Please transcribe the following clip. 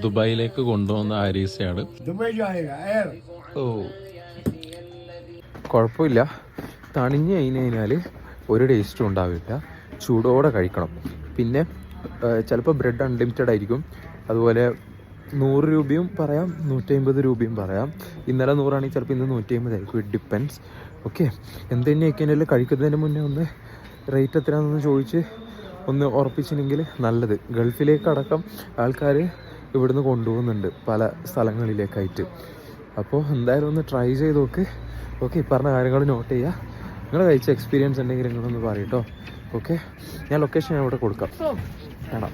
ദുബായിലേക്ക് കൊണ്ടുവന്ന ആരീസയാണ്. ഓ കുഴപ്പമില്ല, തണിഞ്ഞ് കഴിഞ്ഞാൽ ഒരു ടേസ്റ്റും ഉണ്ടാവില്ല. ചൂടോടെ കഴിക്കണം. പിന്നെ ചിലപ്പോൾ ബ്രെഡ് അൺലിമിറ്റഡ് ആയിരിക്കും. അതുപോലെ 100 രൂപയും പറയാം, 150 രൂപയും പറയാം. ഇന്നലെ 100 ആണെങ്കിൽ ചിലപ്പോൾ ഇന്ന് 150 ആയിരിക്കും. It depends. ഓക്കെ, എന്ത് തന്നെയൊക്കെയാണെങ്കിലും കഴിക്കുന്നതിന് മുന്നേ ഒന്ന് റേറ്റ് എത്രയാണെന്ന് ചോദിച്ച് ഒന്ന് ഉറപ്പിച്ചിട്ടുണ്ടെങ്കിൽ നല്ലത്. ഗൾഫിലേക്കടക്കം ആൾക്കാർ ഇവിടുന്ന് കൊണ്ടുപോകുന്നുണ്ട് പല സ്ഥലങ്ങളിലേക്കായിട്ട്. അപ്പോൾ എന്തായാലും ഒന്ന് ട്രൈ ചെയ്ത് നോക്ക്. ഓക്കെ, പറഞ്ഞ കാര്യങ്ങൾ നോട്ട് ചെയ്യുക. നിങ്ങൾ കഴിച്ച എക്സ്പീരിയൻസ് ഉണ്ടെങ്കിൽ നിങ്ങളൊന്ന് പറയട്ടോ. ഓക്കെ, ഞാൻ ലൊക്കേഷൻ ഇവിടെ കൊടുക്കാം. കാണാം.